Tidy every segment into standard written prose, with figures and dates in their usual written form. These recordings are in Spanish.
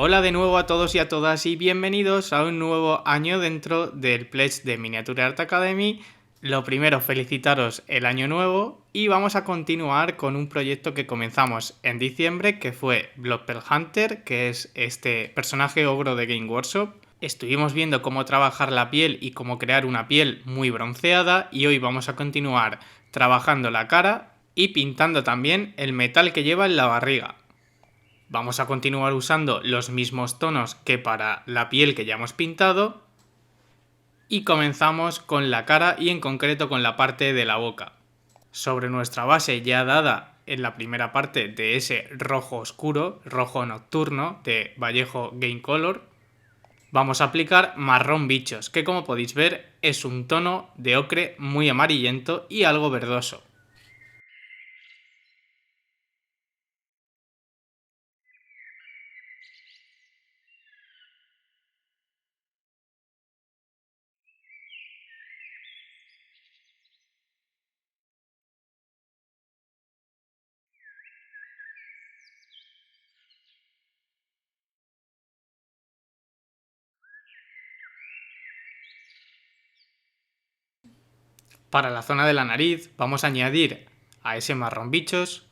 Hola de nuevo a todos y a todas y bienvenidos a un nuevo año dentro del Pledge de Miniature Art Academy. Lo primero, felicitaros el año nuevo y vamos a continuar con un proyecto que comenzamos en diciembre que fue Blood Hunter, que es este personaje ogro de Game Workshop. Estuvimos viendo cómo trabajar la piel y cómo crear una piel muy bronceada y hoy vamos a continuar trabajando la cara y pintando también el metal que lleva en la barriga. Vamos a continuar usando los mismos tonos que para la piel que ya hemos pintado y comenzamos con la cara y en concreto con la parte de la boca. Sobre nuestra base ya dada en la primera parte de ese rojo oscuro, rojo nocturno de Vallejo Game Color, vamos a aplicar marrón bichos, que como podéis ver es un tono de ocre muy amarillento y algo verdoso. Para la zona de la nariz vamos a añadir a ese marrón bichos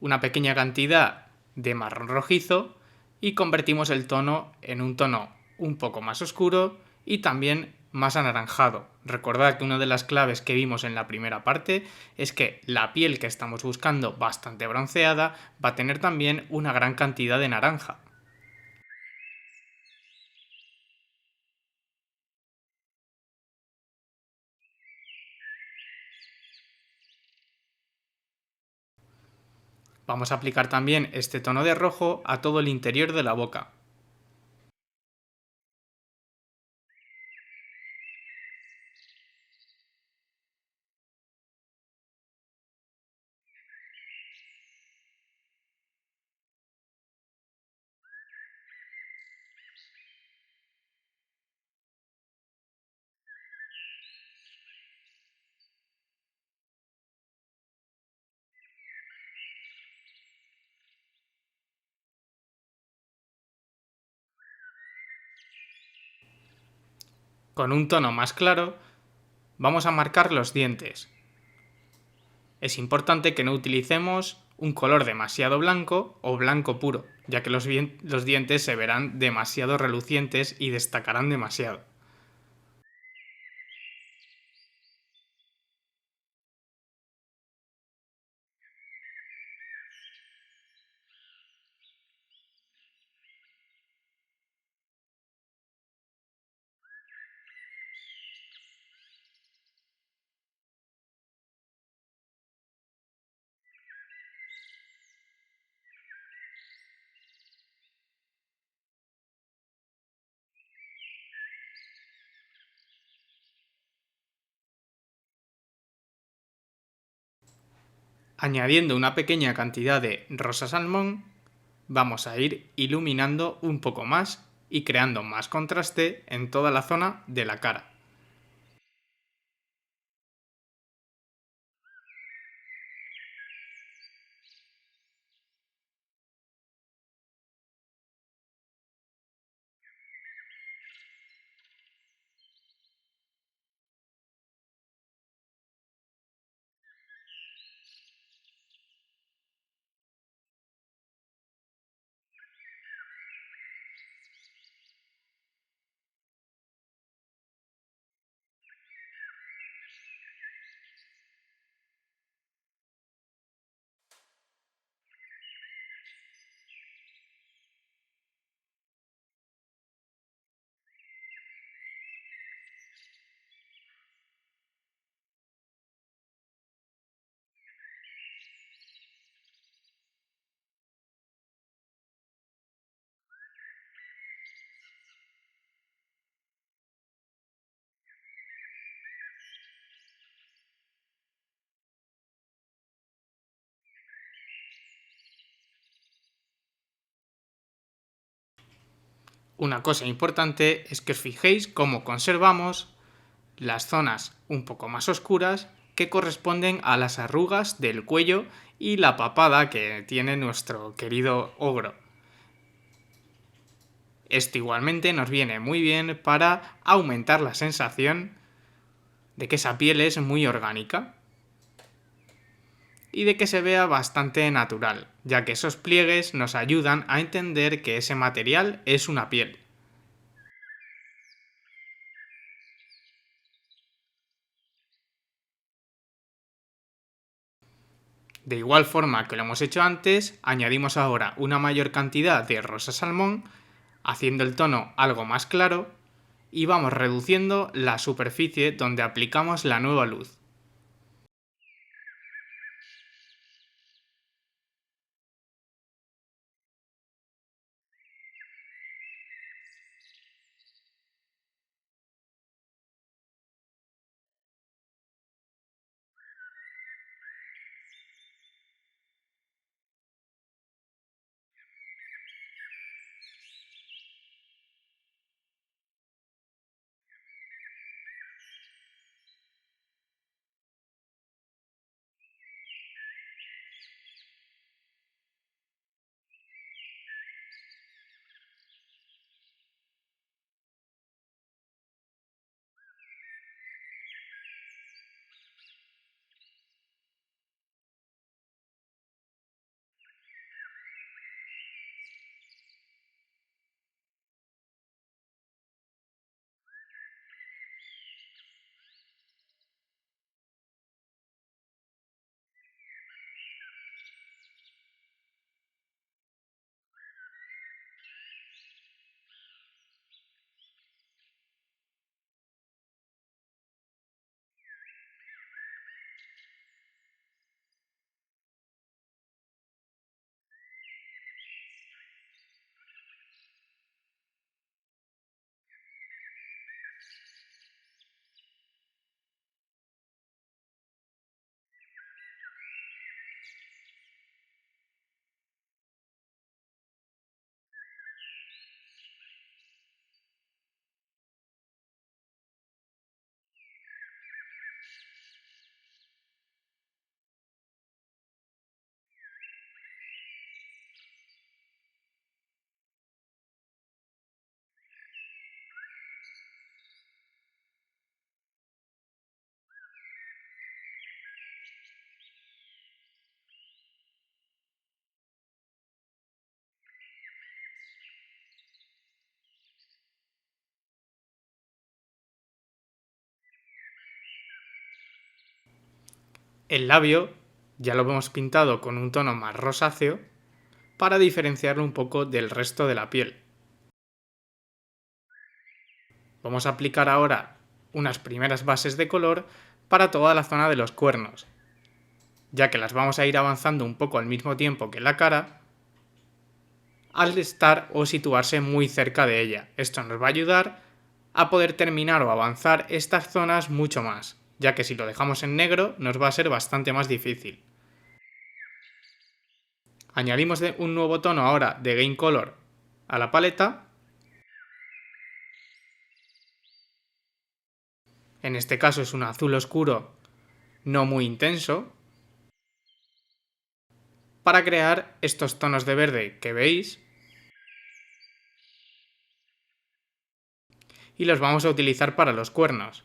una pequeña cantidad de marrón rojizo y convertimos el tono en un tono un poco más oscuro y también más anaranjado. Recordad que una de las claves que vimos en la primera parte es que la piel que estamos buscando bastante bronceada va a tener también una gran cantidad de naranja. Vamos a aplicar también este tono de rojo a todo el interior de la boca. Con un tono más claro vamos a marcar los dientes. Es importante que no utilicemos un color demasiado blanco o blanco puro, ya que los dientes se verán demasiado relucientes y destacarán demasiado. Añadiendo una pequeña cantidad de rosa salmón, vamos a ir iluminando un poco más y creando más contraste en toda la zona de la cara. Una cosa importante es que os fijéis cómo conservamos las zonas un poco más oscuras que corresponden a las arrugas del cuello y la papada que tiene nuestro querido ogro. Esto igualmente nos viene muy bien para aumentar la sensación de que esa piel es muy orgánica y de que se vea bastante natural, ya que esos pliegues nos ayudan a entender que ese material es una piel. De igual forma que lo hemos hecho antes, añadimos ahora una mayor cantidad de rosa salmón, haciendo el tono algo más claro, y vamos reduciendo la superficie donde aplicamos la nueva luz. El labio ya lo hemos pintado con un tono más rosáceo para diferenciarlo un poco del resto de la piel. Vamos a aplicar ahora unas primeras bases de color para toda la zona de los cuernos, ya que las vamos a ir avanzando un poco al mismo tiempo que la cara, al estar o situarse muy cerca de ella. Esto nos va a ayudar a poder terminar o avanzar estas zonas mucho más, ya que si lo dejamos en negro nos va a ser bastante más difícil. Añadimos un nuevo tono ahora de Game Color a la paleta. En este caso es un azul oscuro no muy intenso, para crear estos tonos de verde que veis, y los vamos a utilizar para los cuernos.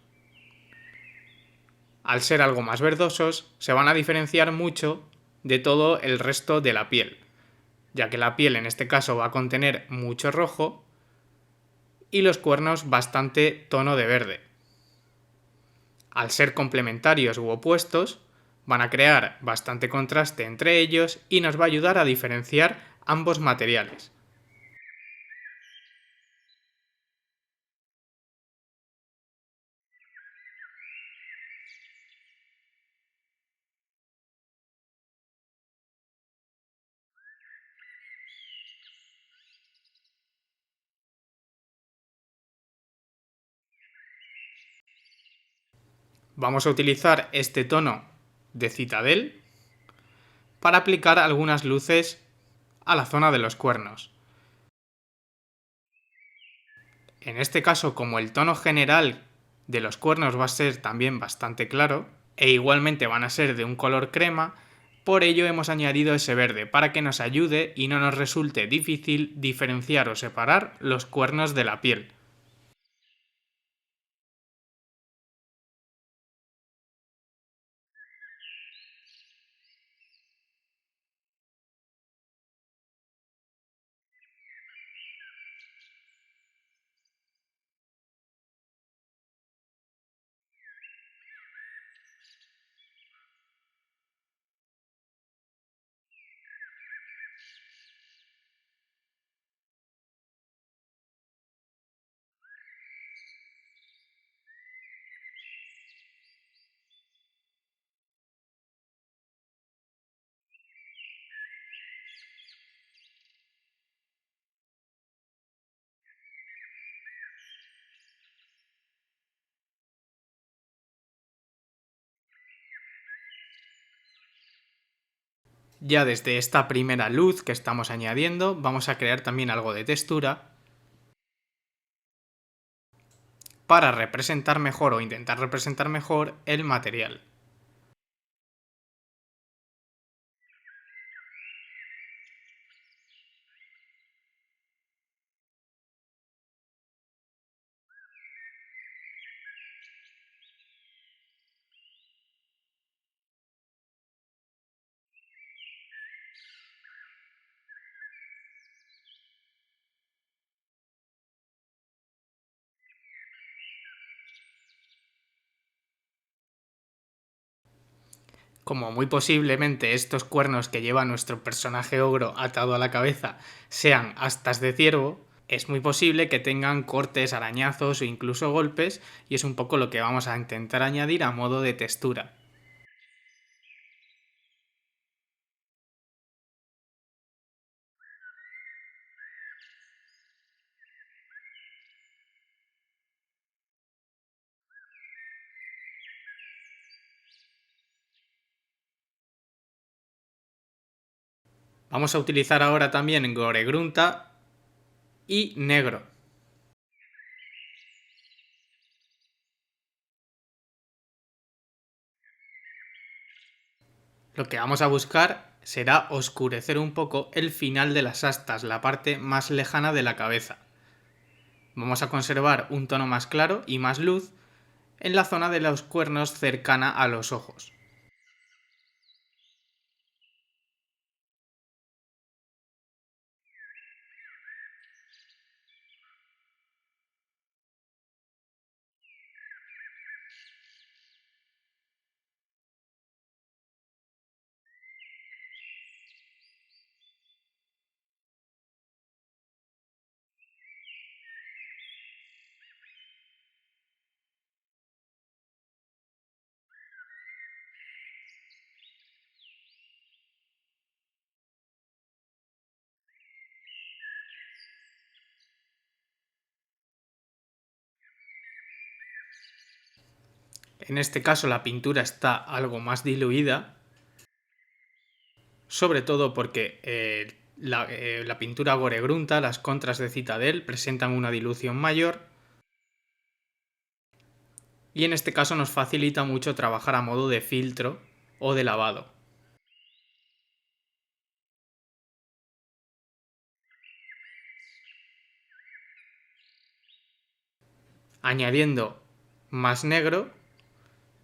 Al ser algo más verdosos, se van a diferenciar mucho de todo el resto de la piel, ya que la piel en este caso va a contener mucho rojo y los cuernos bastante tono de verde. Al ser complementarios u opuestos, van a crear bastante contraste entre ellos y nos va a ayudar a diferenciar ambos materiales. Vamos a utilizar este tono de Citadel para aplicar algunas luces a la zona de los cuernos. En este caso, como el tono general de los cuernos va a ser también bastante claro, e igualmente van a ser de un color crema, Por ello hemos añadido ese verde, para que nos ayude y no nos resulte difícil diferenciar o separar los cuernos de la piel. Ya desde esta primera luz que estamos añadiendo, vamos a crear también algo de textura para representar mejor o intentar representar mejor el material. Como muy posiblemente estos cuernos que lleva nuestro personaje ogro atado a la cabeza sean astas de ciervo, es muy posible que tengan cortes, arañazos o incluso golpes, y es un poco lo que vamos a intentar añadir a modo de textura. Vamos a utilizar ahora también Goregrunta y negro. Lo que vamos a buscar será oscurecer un poco el final de las astas, la parte más lejana de la cabeza. Vamos a conservar un tono más claro y más luz en la zona de los cuernos cercana a los ojos. En este caso la pintura está algo más diluida, sobre todo porque la pintura Goregrunta, las contras de Citadel, presentan una dilución mayor, y en este caso nos facilita mucho trabajar a modo de filtro o de lavado. Añadiendo más negro,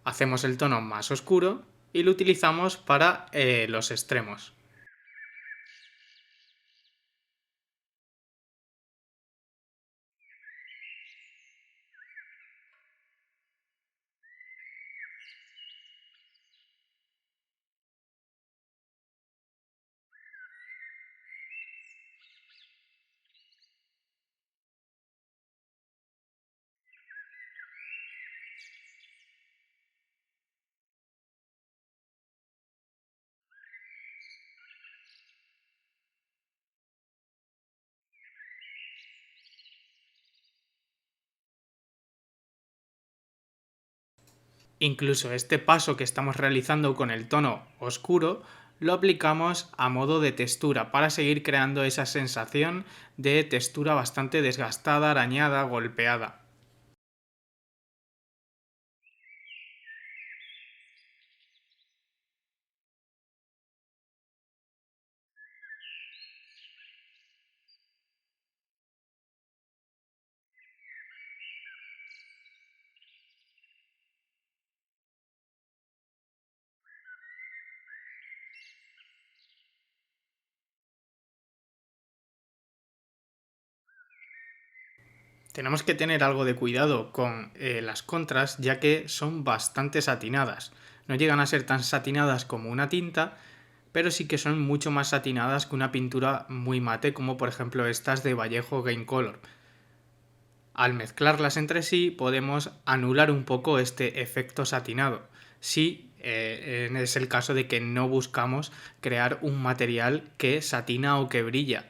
hacemos el tono más oscuro y lo utilizamos para los extremos. Incluso este paso que estamos realizando con el tono oscuro lo aplicamos a modo de textura para seguir creando esa sensación de textura bastante desgastada, arañada, golpeada. Tenemos que tener algo de cuidado con las contras, ya que son bastante satinadas. No llegan a ser tan satinadas como una tinta, pero sí que son mucho más satinadas que una pintura muy mate, como por ejemplo estas de Vallejo Game Color. Al mezclarlas entre sí podemos anular un poco este efecto satinado, si es el caso de que no buscamos crear un material que satina o que brilla.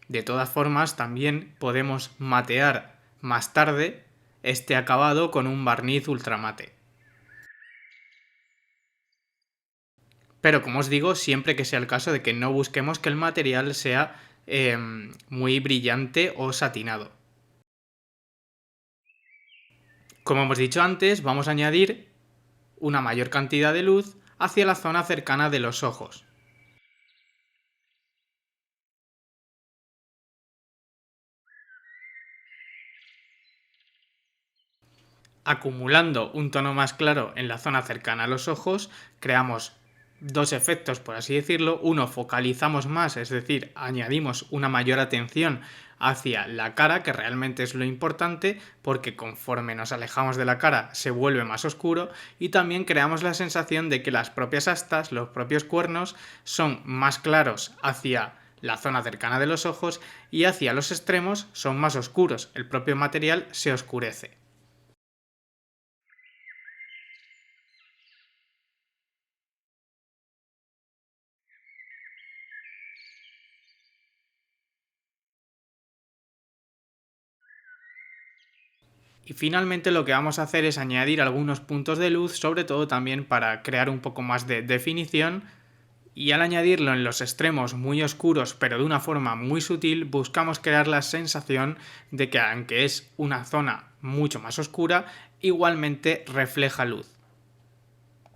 De todas formas, también podemos matear más tarde este acabado con un barniz ultramate. Pero como os digo, siempre que sea el caso de que no busquemos que el material sea muy brillante o satinado. Como hemos dicho antes, vamos a añadir una mayor cantidad de luz hacia la zona cercana de los ojos. Acumulando un tono más claro en la zona cercana a los ojos, creamos dos efectos, por así decirlo. Uno, focalizamos más, es decir, añadimos una mayor atención hacia la cara, que realmente es lo importante, porque conforme nos alejamos de la cara se vuelve más oscuro, y también creamos la sensación de que las propias astas, los propios cuernos, son más claros hacia la zona cercana de los ojos y hacia los extremos son más oscuros, el propio material se oscurece. Y finalmente lo que vamos a hacer es añadir algunos puntos de luz, sobre todo también para crear un poco más de definición, y al añadirlo en los extremos muy oscuros pero de una forma muy sutil buscamos crear la sensación de que aunque es una zona mucho más oscura, igualmente refleja luz.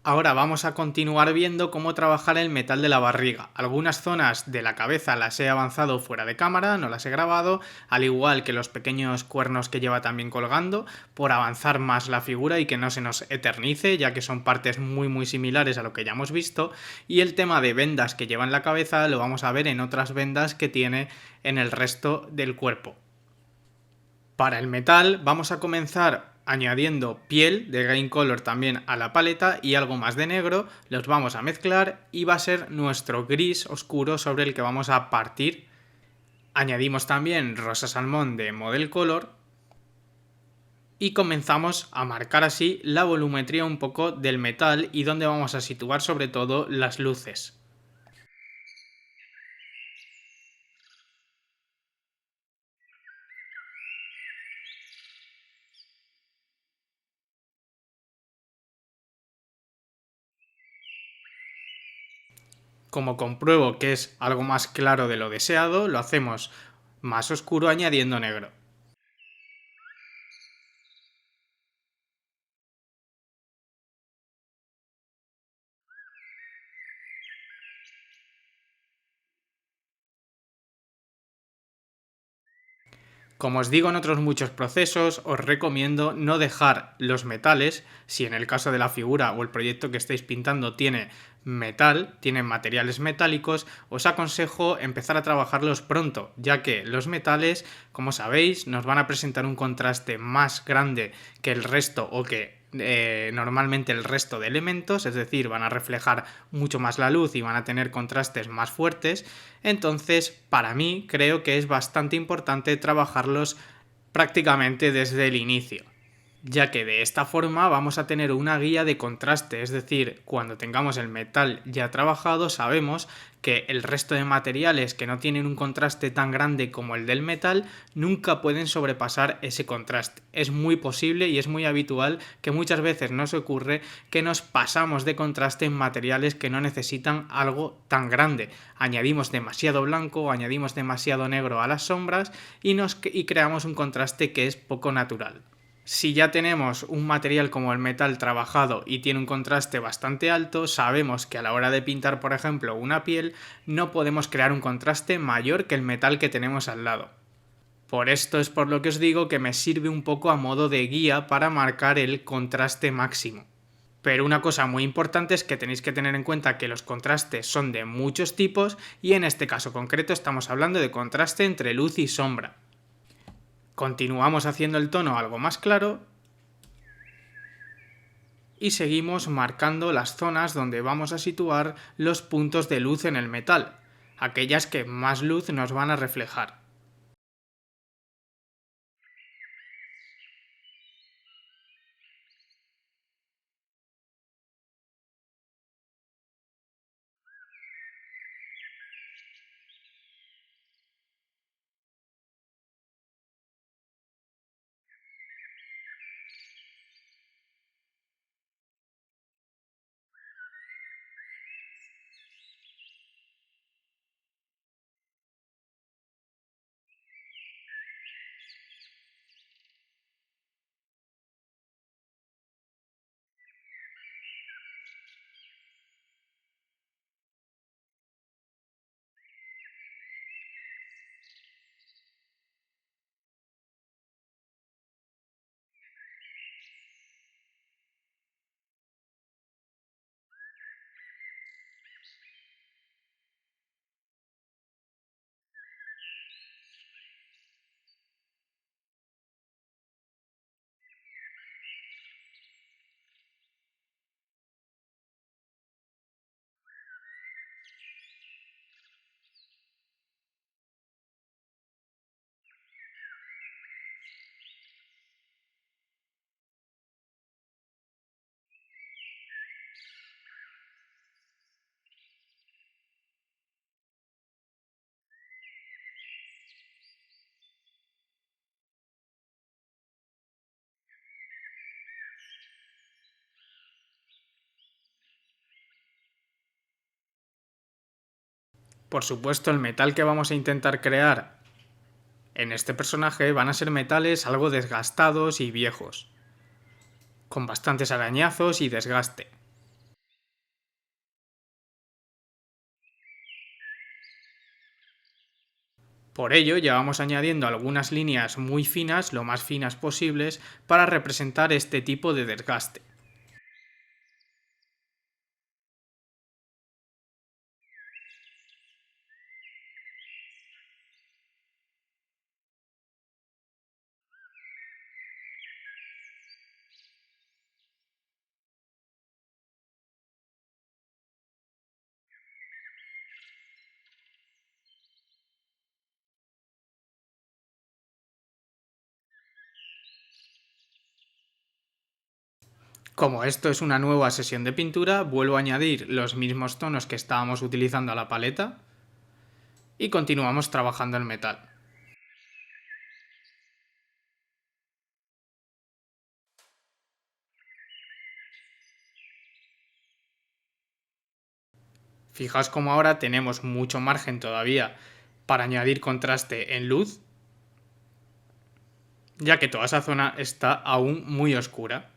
Ahora vamos a continuar viendo cómo trabajar el metal de la barriga. Algunas zonas de la cabeza las he avanzado fuera de cámara, no las he grabado, al igual que los pequeños cuernos que lleva también colgando, por avanzar más la figura y que no se nos eternice, ya que son partes muy similares a lo que ya hemos visto. Y el tema de vendas que lleva en la cabeza lo vamos a ver en otras vendas que tiene en el resto del cuerpo. Para el metal vamos a comenzar añadiendo piel de Game Color también a la paleta y algo más de negro, los vamos a mezclar y va a ser nuestro gris oscuro sobre el que vamos a partir. Añadimos también rosa salmón de Model Color y comenzamos a marcar así la volumetría un poco del metal y donde vamos a situar sobre todo las luces. Como compruebo que es algo más claro de lo deseado, lo hacemos más oscuro añadiendo negro. Como os digo en otros muchos procesos, os recomiendo no dejar los metales, si en el caso de la figura o el proyecto que estáis pintando tiene metal, tiene materiales metálicos, os aconsejo empezar a trabajarlos pronto, ya que los metales, como sabéis, nos van a presentar un contraste más grande que el resto o que normalmente el resto de elementos, es decir, van a reflejar mucho más la luz y van a tener contrastes más fuertes. Entonces, para mí, creo que es bastante importante trabajarlos prácticamente desde el inicio, ya que de esta forma vamos a tener una guía de contraste, es decir, cuando tengamos el metal ya trabajado sabemos que el resto de materiales que no tienen un contraste tan grande como el del metal nunca pueden sobrepasar ese contraste. Es muy posible y es muy habitual que muchas veces nos ocurre que nos pasamos de contraste en materiales que no necesitan algo tan grande. Añadimos demasiado blanco o añadimos demasiado negro a las sombras y creamos un contraste que es poco natural. Si ya tenemos un material como el metal trabajado y tiene un contraste bastante alto, sabemos que a la hora de pintar, por ejemplo, una piel, no podemos crear un contraste mayor que el metal que tenemos al lado. Por esto es por lo que os digo que me sirve un poco a modo de guía para marcar el contraste máximo. Pero una cosa muy importante es que tenéis que tener en cuenta que los contrastes son de muchos tipos y en este caso concreto estamos hablando de contraste entre luz y sombra. Continuamos haciendo el tono algo más claro y seguimos marcando las zonas donde vamos a situar los puntos de luz en el metal, aquellas que más luz nos van a reflejar. Por supuesto, el metal que vamos a intentar crear en este personaje van a ser metales algo desgastados y viejos, con bastantes arañazos y desgaste. Por ello, llevamos añadiendo algunas líneas muy finas, lo más finas posibles, para representar este tipo de desgaste. Como esto es una nueva sesión de pintura, vuelvo a añadir los mismos tonos que estábamos utilizando a la paleta y continuamos trabajando el metal. Fijaos como ahora tenemos mucho margen todavía para añadir contraste en luz, ya que toda esa zona está aún muy oscura.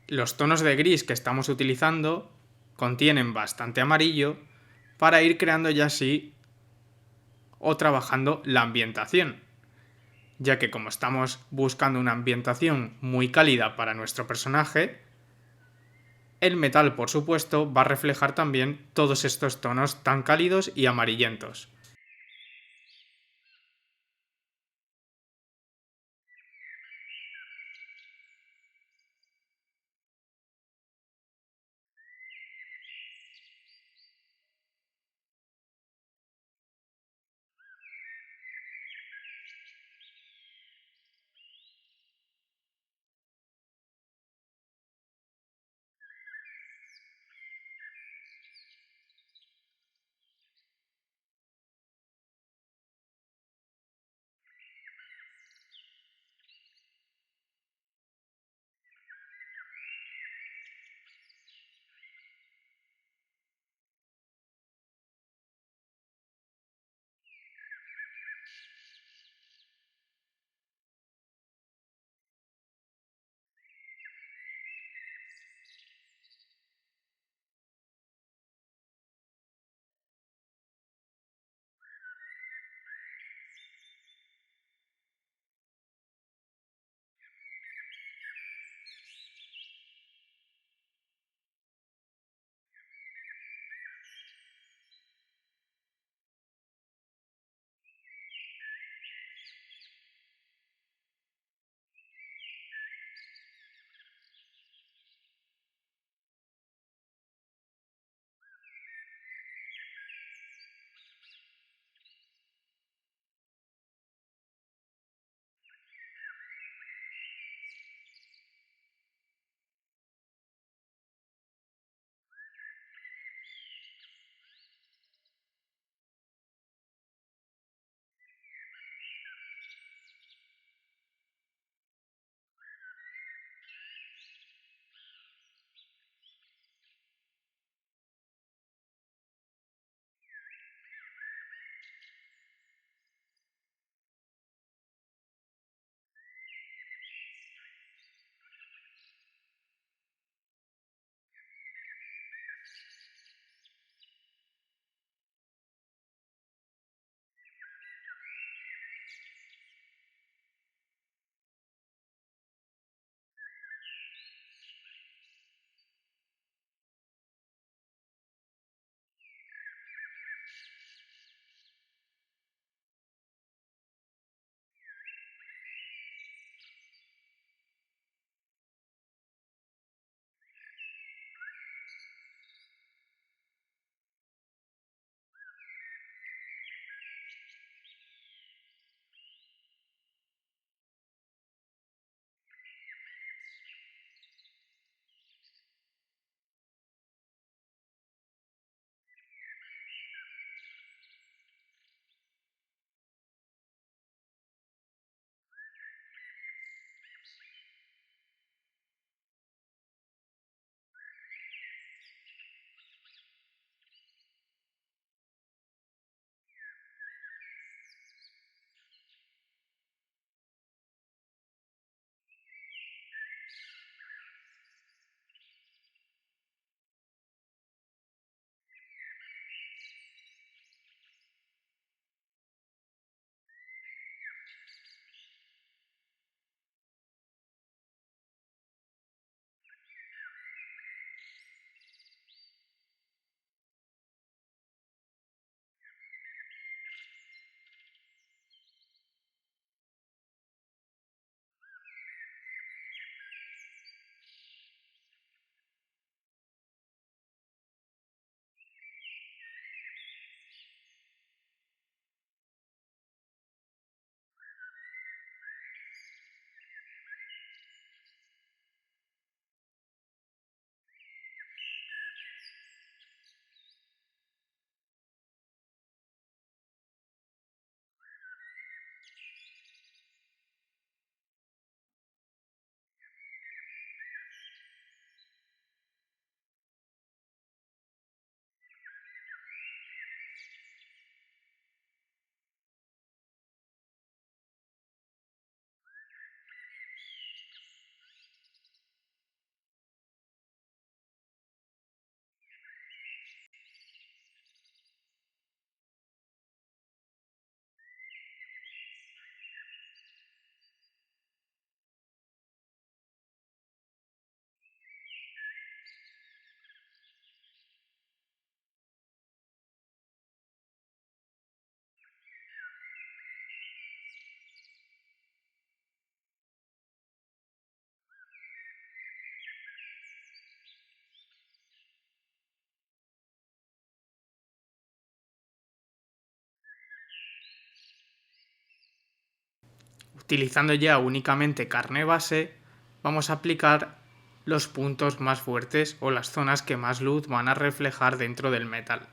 Los tonos de gris que estamos utilizando contienen bastante amarillo para ir creando ya así o trabajando la ambientación, ya que como estamos buscando una ambientación muy cálida para nuestro personaje, el metal por supuesto va a reflejar también todos estos tonos tan cálidos y amarillentos. Utilizando ya únicamente carne base, vamos a aplicar los puntos más fuertes o las zonas que más luz van a reflejar dentro del metal.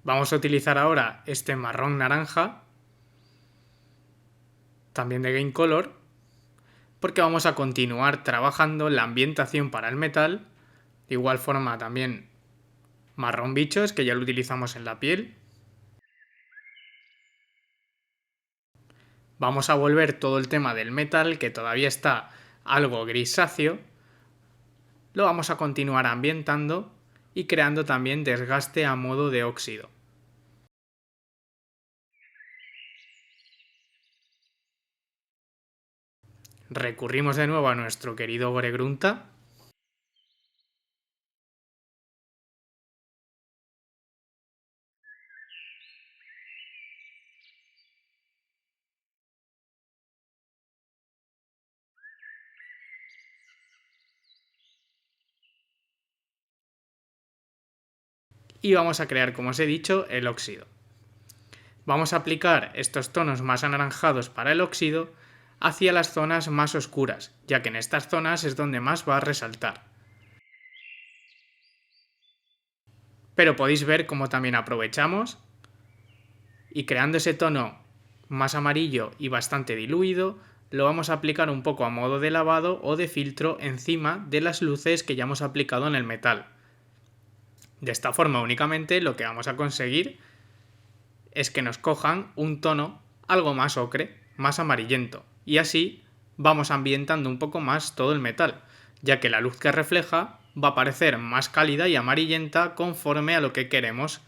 Vamos a utilizar ahora este marrón naranja, también de Game Color, porque vamos a continuar trabajando la ambientación para el metal. De igual forma también marrón bichos, que ya lo utilizamos en la piel. Vamos a volver todo el tema del metal, que todavía está algo grisáceo. Lo vamos a continuar ambientando y creando también desgaste a modo de óxido. Recurrimos de nuevo a nuestro querido Goregrunta. Y vamos a crear, como os he dicho, el óxido. Vamos a aplicar estos tonos más anaranjados para el óxido hacia las zonas más oscuras, ya que en estas zonas es donde más va a resaltar. Pero podéis ver cómo también aprovechamos y creando ese tono más amarillo y bastante diluido, lo vamos a aplicar un poco a modo de lavado o de filtro encima de las luces que ya hemos aplicado en el metal. De esta forma únicamente lo que vamos a conseguir es que nos cojan un tono algo más ocre, más amarillento, y así vamos ambientando un poco más todo el metal, ya que la luz que refleja va a parecer más cálida y amarillenta conforme a lo que queremos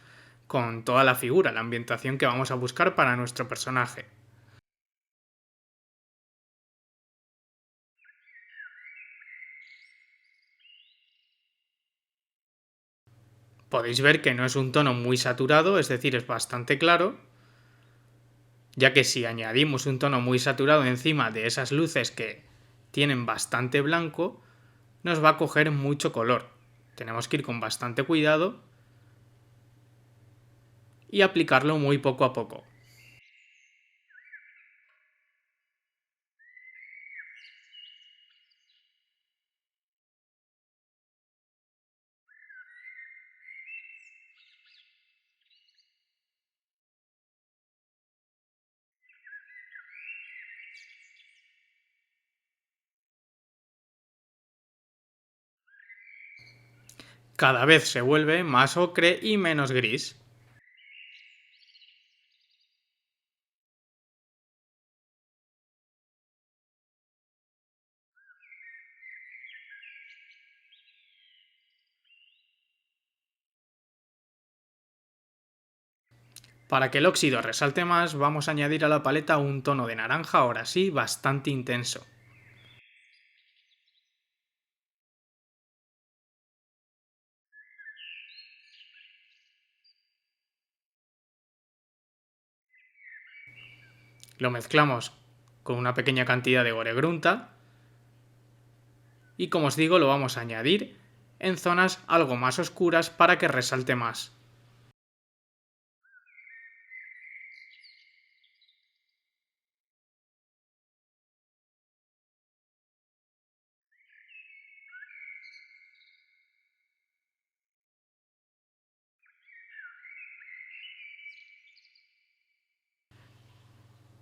con toda la figura, la ambientación que vamos a buscar para nuestro personaje. Podéis ver que no es un tono muy saturado, es decir, es bastante claro, ya que si añadimos un tono muy saturado encima de esas luces que tienen bastante blanco, nos va a coger mucho color. Tenemos que ir con bastante cuidado y aplicarlo muy poco a poco. Cada vez se vuelve más ocre y menos gris. Para que el óxido resalte más, vamos a añadir a la paleta un tono de naranja, ahora sí, bastante intenso. Lo mezclamos con una pequeña cantidad de Goregrunta y, como os digo, lo vamos a añadir en zonas algo más oscuras para que resalte más.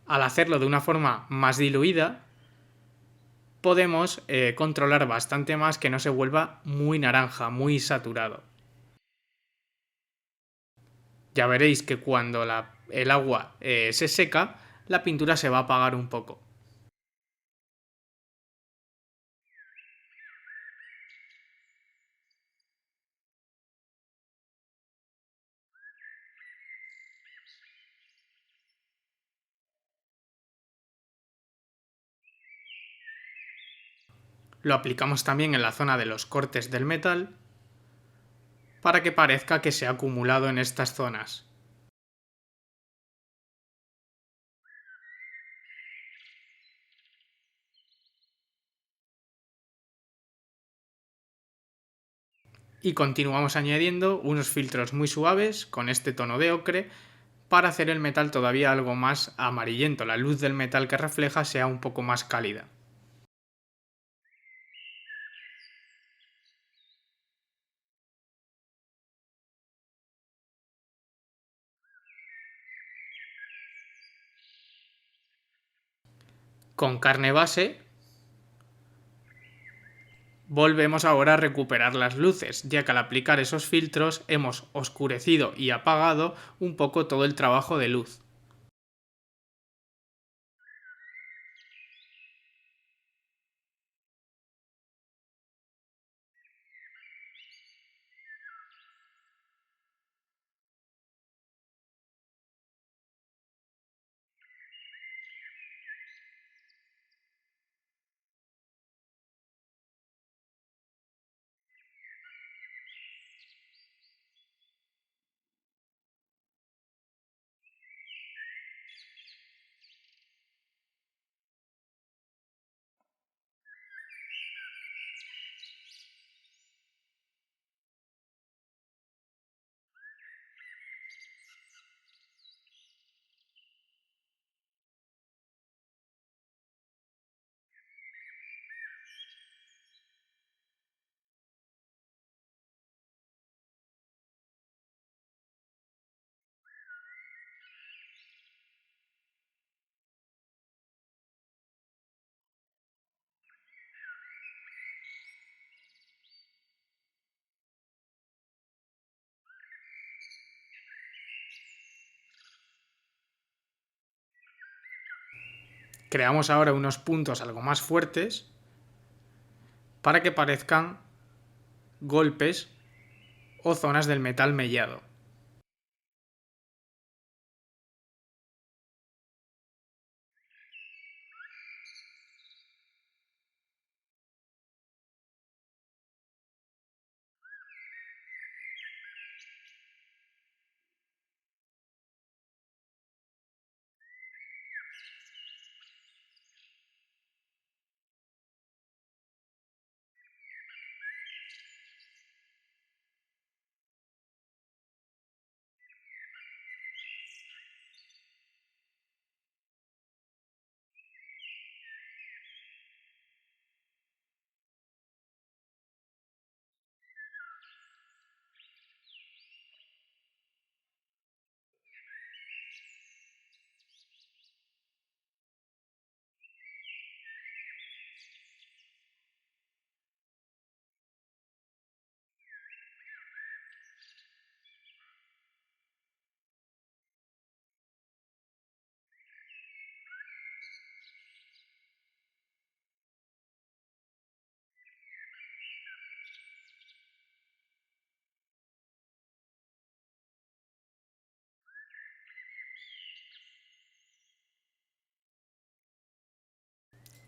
Al hacerlo de una forma más diluida, podemos controlar bastante más que no se vuelva muy naranja, muy saturado. Ya veréis que cuando el agua se seca, la pintura se va a apagar un poco. Lo aplicamos también en la zona de los cortes del metal para que parezca que se ha acumulado en estas zonas. Y continuamos añadiendo unos filtros muy suaves con este tono de ocre para hacer el metal todavía algo más amarillento, la luz del metal que refleja sea un poco más cálida. Con carne base volvemos ahora a recuperar las luces, ya que al aplicar esos filtros hemos oscurecido y apagado un poco todo el trabajo de luz. Creamos ahora unos puntos algo más fuertes para que parezcan golpes o zonas del metal mellado.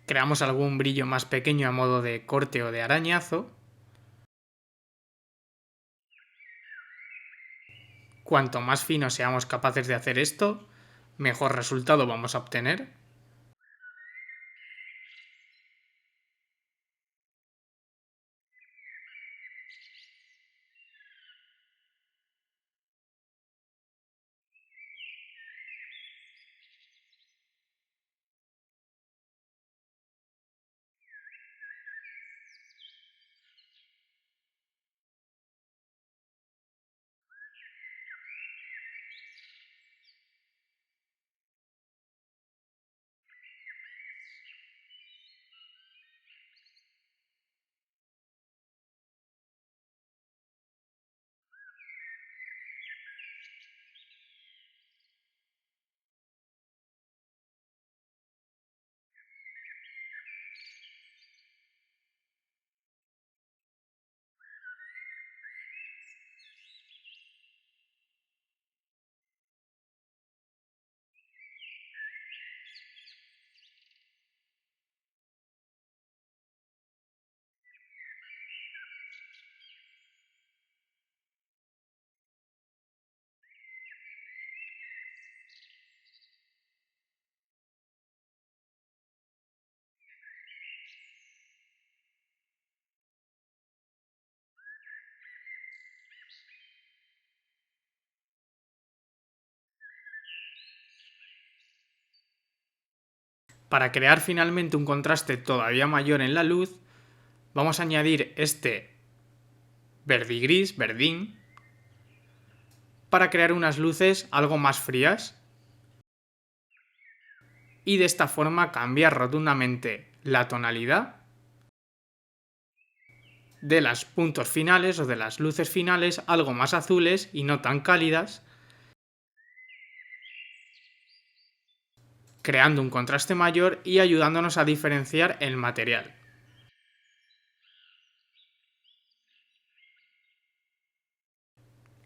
Creamos algún brillo más pequeño a modo de corte o de arañazo. Cuanto más fino seamos capaces de hacer esto, mejor resultado vamos a obtener. Para crear finalmente un contraste todavía mayor en la luz, vamos a añadir este verdigris, verdín, para crear unas luces algo más frías y de esta forma cambiar rotundamente la tonalidad de los puntos finales o de las luces finales algo más azules y no tan cálidas, creando un contraste mayor y ayudándonos a diferenciar el material.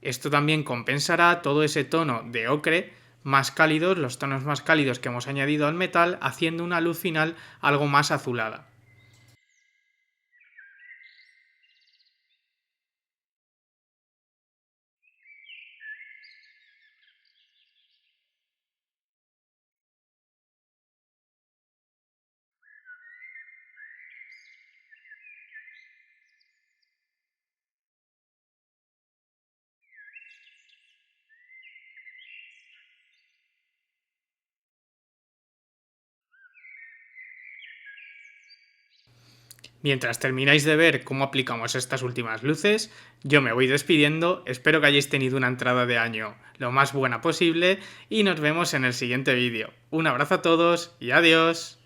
Esto también compensará todo ese tono de ocre más cálidos, los tonos más cálidos que hemos añadido al metal, haciendo una luz final algo más azulada. Mientras termináis de ver cómo aplicamos estas últimas luces, yo me voy despidiendo, espero que hayáis tenido una entrada de año lo más buena posible y nos vemos en el siguiente vídeo. Un abrazo a todos y adiós.